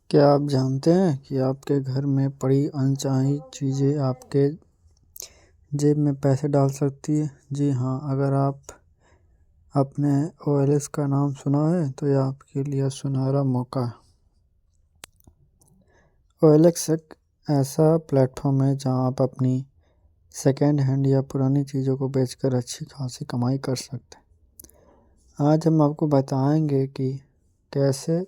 क्या आप जानते हैं कि आपके घर में पड़ी अनचाही चीज़ें आपके जेब में पैसे डाल सकती हैं? जी हाँ, अगर आप अपने ओएलएक्स का नाम सुना है तो यह आपके लिए सुनहरा मौका है। ओएलएक्स एक ऐसा प्लेटफॉर्म है जहां आप अपनी सेकेंड हैंड या पुरानी चीज़ों को बेचकर अच्छी खासी कमाई कर सकते हैं। आज हम आपको बताएंगे कि कैसे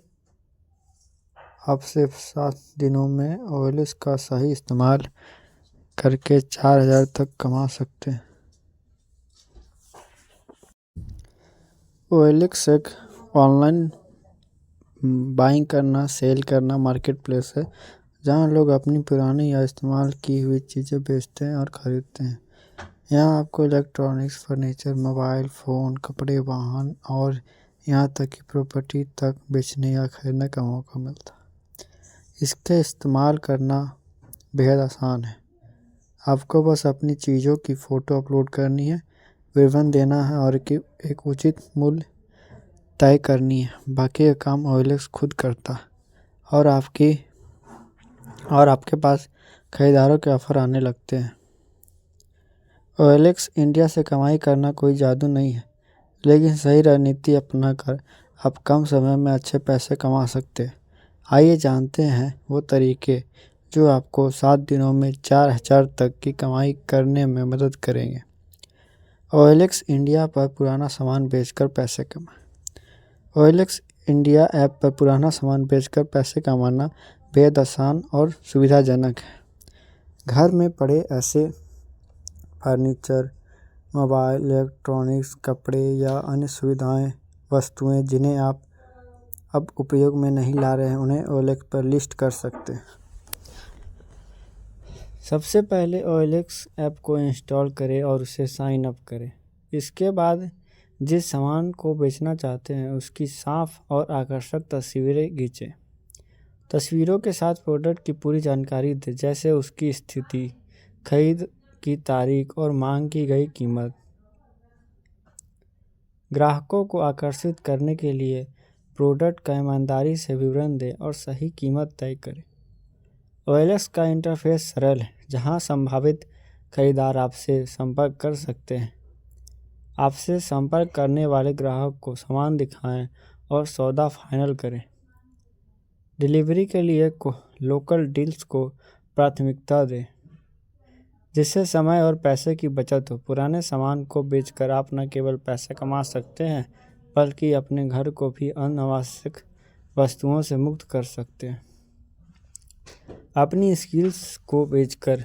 आप सिर्फ 7 दिनों में ओएलएक्स का सही इस्तेमाल करके 4,000 तक कमा सकते हैं। ओएलएक्स एक ऑनलाइन बाइंग करना, सेल करना मार्केट प्लेस है जहां लोग अपनी पुरानी या इस्तेमाल की हुई चीज़ें बेचते हैं और खरीदते हैं। यहाँ आपको इलेक्ट्रॉनिक्स, फर्नीचर, मोबाइल फ़ोन, कपड़े, वाहन और यहाँ तक कि प्रॉपर्टी तक बेचने या खरीदने का मौका मिलता है। इसका इस्तेमाल करना बेहद आसान है। आपको बस अपनी चीज़ों की फ़ोटो अपलोड करनी है, विवरण देना है और एक उचित मूल्य तय करनी है। बाकी का काम ओएलएक्स खुद करता है और आपके पास खरीदारों के ऑफ़र आने लगते हैं। ओएलएक्स इंडिया से कमाई करना कोई जादू नहीं है, लेकिन सही रणनीति अपनाकर आप कम समय में अच्छे पैसे कमा सकते हैं। आइए जानते हैं वो तरीके जो आपको 7 दिनों में 4,000 तक की कमाई करने में मदद करेंगे। ओएलएक्स इंडिया पर पुराना सामान बेचकर पैसे कमाएं। ओएलएक्स इंडिया ऐप पर पुराना सामान बेचकर पैसे कमाना बेहद आसान और सुविधाजनक है। घर में पड़े ऐसे फर्नीचर, मोबाइल, इलेक्ट्रॉनिक्स, कपड़े या अन्य वस्तुएं जिन्हें आप अब उपयोग में नहीं ला रहे हैं, उन्हें ओएलएक्स पर लिस्ट कर सकते हैं। सबसे पहले ओएलएक्स ऐप को इंस्टॉल करें और उसे साइन अप करें। इसके बाद जिस सामान को बेचना चाहते हैं उसकी साफ और आकर्षक तस्वीरें खींचें। तस्वीरों के साथ प्रोडक्ट की पूरी जानकारी दें, जैसे उसकी स्थिति, खरीद की तारीख और मांग की गई कीमत। ग्राहकों को आकर्षित करने के लिए प्रोडक्ट का ईमानदारी से विवरण दें और सही कीमत तय करें। ओएलएक्स का इंटरफेस सरल है, जहां संभावित खरीदार आपसे संपर्क कर सकते हैं। आपसे संपर्क करने वाले ग्राहक को सामान दिखाएं और सौदा फाइनल करें। डिलीवरी के लिए लोकल डील्स को प्राथमिकता दें, जिससे समय और पैसे की बचत हो। पुराने सामान को बेचकर आप न केवल पैसे कमा सकते हैं, बल्कि अपने घर को भी अनावश्यक वस्तुओं से मुक्त कर सकते हैं। अपनी स्किल्स को बेचकर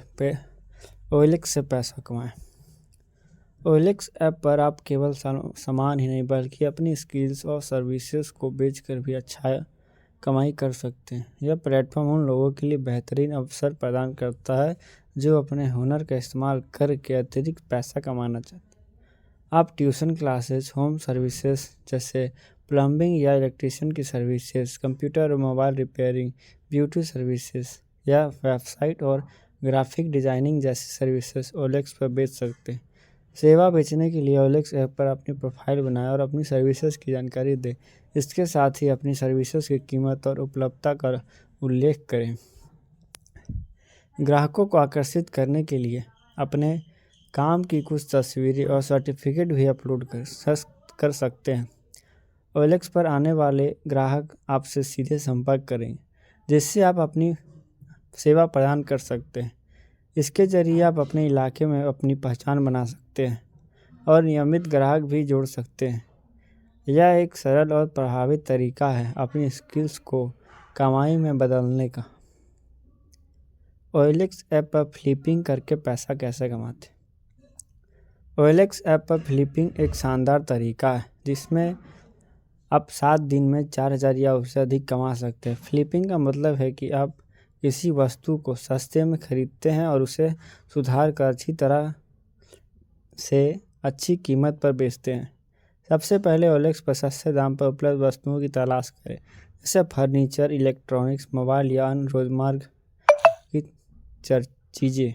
ओएलएक्स से पैसा कमाएं। ओएलएक्स ऐप पर आप केवल सामान ही नहीं, बल्कि अपनी स्किल्स और सर्विसेज को बेचकर भी अच्छा कमाई कर सकते हैं। यह प्लेटफॉर्म उन लोगों के लिए बेहतरीन अवसर प्रदान करता है जो अपने हुनर का इस्तेमाल करके अतिरिक्त पैसा कमाना चाहते हैं। आप ट्यूशन क्लासेस, होम सर्विसेज जैसे प्लम्बिंग या इलेक्ट्रिशियन की सर्विसेज, कंप्यूटर और मोबाइल रिपेयरिंग, ब्यूटी सर्विसेज या वेबसाइट और ग्राफिक डिज़ाइनिंग जैसी सर्विसेज ओएलएक्स पर बेच सकते हैं। सेवा बेचने के लिए ओएलएक्स ऐप पर अपनी प्रोफाइल बनाएं और अपनी सर्विसेज की जानकारी दें। इसके साथ ही अपनी सर्विसेज की कीमत और उपलब्धता का उल्लेख करें। ग्राहकों को आकर्षित करने के लिए अपने काम की कुछ तस्वीरें और सर्टिफिकेट भी अपलोड कर सकते हैं। ओएलएक्स पर आने वाले ग्राहक आपसे सीधे संपर्क करेंगे, जिससे आप अपनी सेवा प्रदान कर सकते हैं। इसके जरिए आप अपने इलाके में अपनी पहचान बना सकते हैं और नियमित ग्राहक भी जोड़ सकते हैं। यह एक सरल और प्रभावी तरीका है अपनी स्किल्स को कमाई में बदलने का। ओएलएक्स ऐप पर फ्लिपिंग करके पैसा कैसे कमाते? ओएलएक्स ऐप पर फ्लिपिंग एक शानदार तरीका है जिसमें आप 7 दिन में 4,000 या उससे अधिक कमा सकते हैं। फ्लिपिंग का मतलब है कि आप किसी वस्तु को सस्ते में खरीदते हैं और उसे सुधार कर अच्छी तरह से अच्छी कीमत पर बेचते हैं। सबसे पहले ओएलएक्स पर सस्ते दाम पर उपलब्ध वस्तुओं की तलाश करें, जैसे फर्नीचर, इलेक्ट्रॉनिक्स, मोबाइल या अन्य रोजमर्रा की चीज़ें।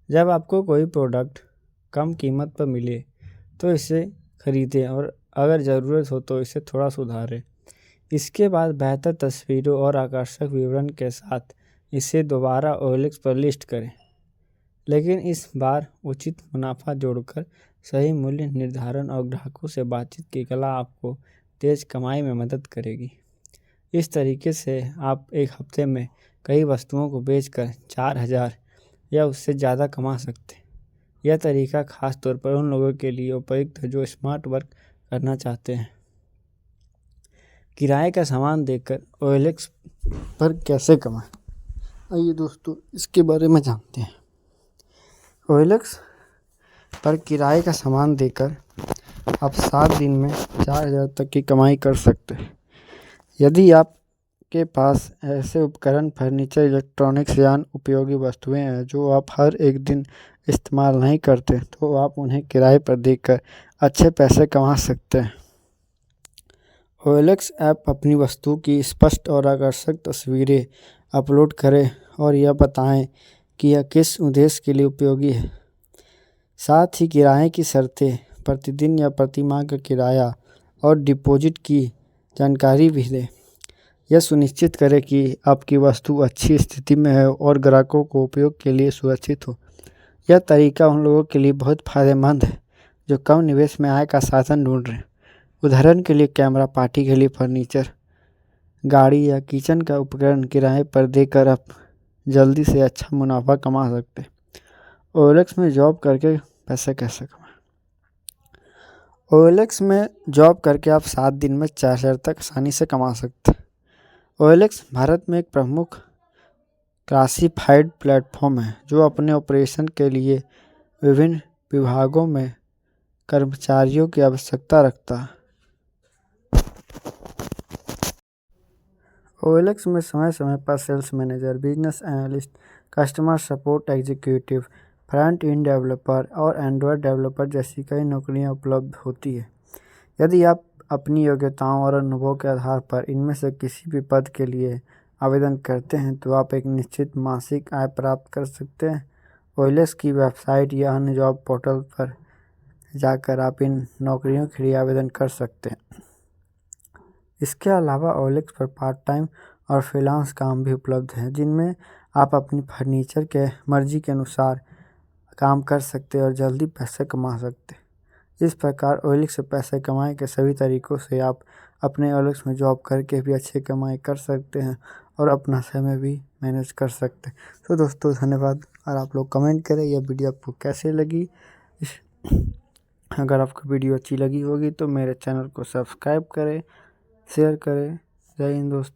जब आपको कोई प्रोडक्ट कम कीमत पर मिले तो इसे खरीदें और अगर ज़रूरत हो तो इसे थोड़ा सुधारें। इसके बाद बेहतर तस्वीरों और आकर्षक विवरण के साथ इसे दोबारा OLX पर लिस्ट करें, लेकिन इस बार उचित मुनाफा जोड़कर। सही मूल्य निर्धारण और ग्राहकों से बातचीत की कला आपको तेज कमाई में मदद करेगी। इस तरीके से आप एक हफ्ते में कई वस्तुओं को बेचकर 4,000 या उससे ज़्यादा कमा सकते हैं। यह तरीका खास तौर पर उन लोगों के लिए उपयुक्त है जो स्मार्ट वर्क करना चाहते हैं। किराए का सामान देकर OLX पर कैसे कमाएं? आइए दोस्तों, इसके बारे में जानते हैं। OLX पर किराए का सामान देकर आप 7 दिन में 4,000 तक की कमाई कर सकते हैं। यदि आपके पास ऐसे उपकरण, फर्नीचर, इलेक्ट्रॉनिक्स या उपयोगी वस्तुएं हैं जो आप हर एक दिन इस्तेमाल नहीं करते, तो आप उन्हें किराए पर देकर अच्छे पैसे कमा सकते हैं। OLX ऐप अपनी वस्तु की स्पष्ट और आकर्षक तस्वीरें अपलोड करें और यह बताएं कि यह किस उद्देश्य के लिए उपयोगी है। साथ ही किराए की शर्तें, प्रतिदिन या प्रति माह का किराया और डिपॉजिट की जानकारी भी दें। यह सुनिश्चित करें कि आपकी वस्तु अच्छी स्थिति में है और ग्राहकों को उपयोग के लिए सुरक्षित हो। यह तरीका उन लोगों के लिए बहुत फायदेमंद है जो कम निवेश में आय का साधन ढूंढ रहे हैं। उदाहरण के लिए कैमरा, पार्टी के लिए फर्नीचर, गाड़ी या किचन का उपकरण किराए पर देकर आप जल्दी से अच्छा मुनाफा कमा सकते हैं। OLX में जॉब करके पैसे कैसे कमाएं? OLX में जॉब करके आप 7 दिन में 4,000 तक आसानी से कमा सकते हैं। OLX भारत में एक प्रमुख क्लासिफाइड प्लेटफॉर्म है जो अपने ऑपरेशन के लिए विभिन्न विभागों में कर्मचारियों की आवश्यकता रखता है। OLX में समय समय पर sales manager, business analyst, customer support executive, front end developer और एंड्रॉयड डेवलपर जैसी कई नौकरियां उपलब्ध होती है। यदि आप अपनी योग्यताओं और अनुभव के आधार पर इनमें से किसी भी पद के लिए आवेदन करते हैं तो आप एक निश्चित मासिक आय प्राप्त कर सकते हैं। OLX की वेबसाइट या अन्य जॉब पोर्टल पर जाकर आप इन नौकरियों के लिए आवेदन कर सकते हैं। इसके अलावा OLX पर पार्ट टाइम और फ्रीलांस काम भी उपलब्ध हैं जिनमें आप अपनी फर्नीचर के मर्जी के अनुसार काम कर सकते हैं और जल्दी पैसे कमा सकते हैं। इस प्रकार OLX से पैसे कमाने के सभी तरीकों से आप अपने OLX में जॉब करके भी अच्छी कमाई कर सकते हैं और अपना समय भी मैनेज कर सकते हैं। तो दोस्तों, धन्यवाद। और आप लोग कमेंट करें यह वीडियो आपको कैसे लगी। अगर आपको वीडियो अच्छी लगी होगी तो मेरे चैनल को सब्सक्राइब करें, शेयर करें। जय हिंद दोस्तों।